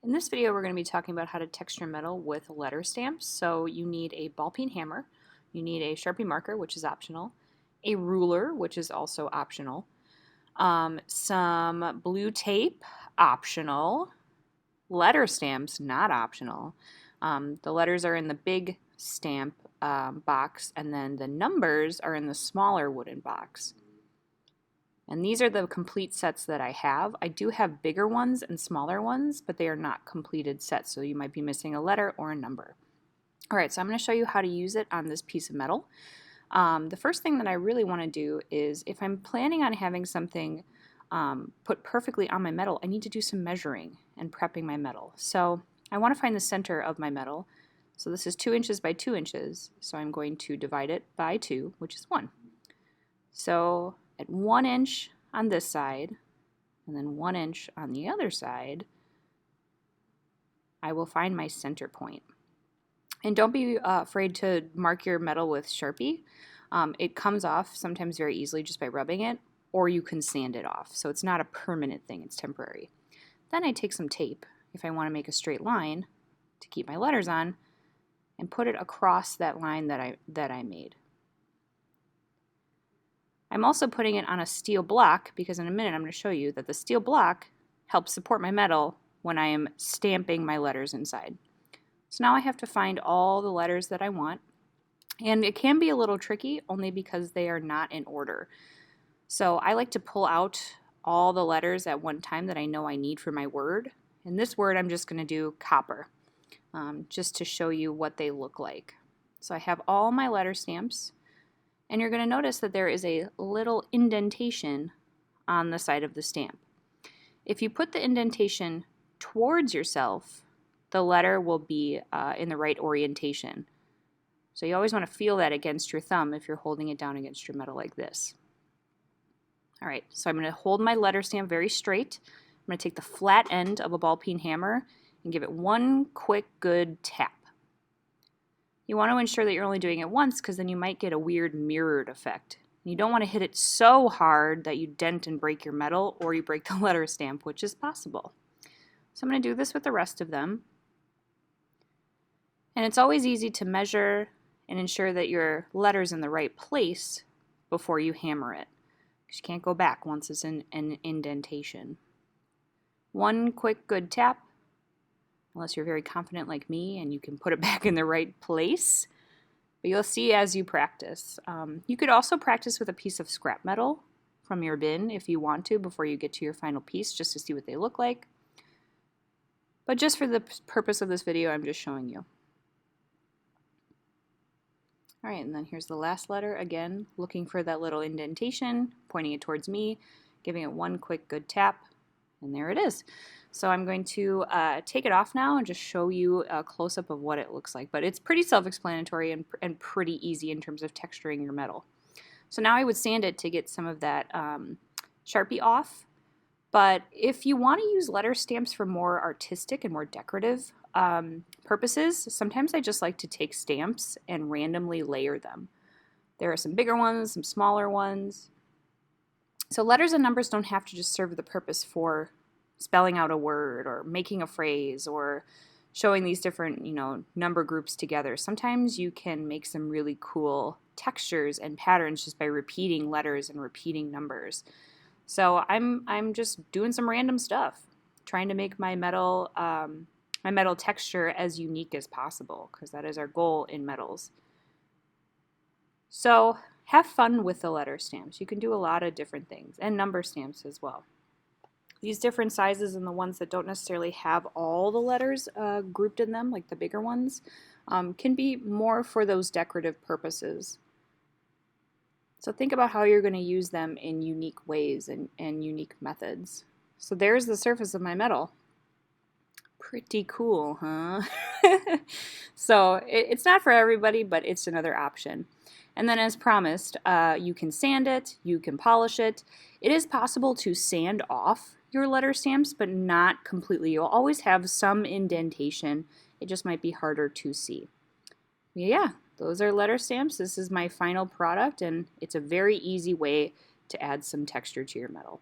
In this video, we're going to be talking about how to texture metal with letter stamps. So you need a ball peen hammer, you need a Sharpie marker, which is optional, a ruler, which is also optional, some blue tape, optional, letter stamps, not optional. The letters are in the big stamp box, and then the numbers are in the smaller wooden box. And these are the complete sets that I have. I do have bigger ones and smaller ones, but they are not completed sets, so you might be missing a letter or a number. All right, so I'm going to show you how to use it on this piece of metal. The first thing that I really want to do is, if I'm planning on having something put perfectly on my metal, I need to do some measuring and prepping my metal. So I want to find the center of my metal. So this is 2 inches by 2 inches, so I'm going to divide it by 2, which is 1. So at 1 inch on this side, and then 1 inch on the other side, I will find my center point. And don't be afraid to mark your metal with Sharpie. It comes off sometimes very easily just by rubbing it, or you can sand it off. So it's not a permanent thing, it's temporary. Then I take some tape, if I want to make a straight line to keep my letters on, and put it across that line that I made. I'm also putting it on a steel block because in a minute I'm going to show you that the steel block helps support my metal when I am stamping my letters inside. So now I have to find all the letters that I want, and it can be a little tricky only because they are not in order. So I like to pull out all the letters at one time that I know I need for my word. In this word I'm just going to do copper, just to show you what they look like. So I have all my letter stamps. And you're going to notice that there is a little indentation on the side of the stamp. If you put the indentation towards yourself, the letter will be in the right orientation. So you always want to feel that against your thumb if you're holding it down against your metal like this. All right, so I'm going to hold my letter stamp very straight. I'm going to take the flat end of a ball peen hammer and give it one quick good tap. You want to ensure that you're only doing it once because then you might get a weird mirrored effect. You don't want to hit it so hard that you dent and break your metal or you break the letter stamp, which is possible. So I'm going to do this with the rest of them. And it's always easy to measure and ensure that your letter's in the right place before you hammer it, because you can't go back once it's in an indentation. One quick good tap, unless you're very confident like me and you can put it back in the right place. But you'll see as you practice. You could also practice with a piece of scrap metal from your bin if you want to before you get to your final piece, just to see what they look like. But just for the purpose of this video, I'm just showing you. All right, and then here's the last letter. Again, looking for that little indentation, pointing it towards me, giving it one quick good tap, and there it is. So I'm going to take it off now and just show you a close-up of what it looks like. But it's pretty self-explanatory and pretty easy in terms of texturing your metal. So now I would sand it to get some of that Sharpie off. But if you want to use letter stamps for more artistic and more decorative purposes, sometimes I just like to take stamps and randomly layer them. There are some bigger ones, some smaller ones. So letters and numbers don't have to just serve the purpose for spelling out a word or making a phrase or showing these different, number groups together. Sometimes you can make some really cool textures and patterns just by repeating letters and repeating numbers. So I'm just doing some random stuff, trying to make my metal texture as unique as possible, because that is our goal in metals. So have fun with the letter stamps. You can do a lot of different things, and number stamps as well. These different sizes and the ones that don't necessarily have all the letters grouped in them, like the bigger ones, can be more for those decorative purposes. So think about how you're going to use them in unique ways and unique methods. So there's the surface of my metal. Pretty cool, huh? So it's not for everybody, but it's another option. And then as promised, you can sand it, you can polish it. It is possible to sand off your letter stamps, but not completely. You'll always have some indentation. It just might be harder to see. Yeah, those are letter stamps. This is my final product, and it's a very easy way to add some texture to your metal.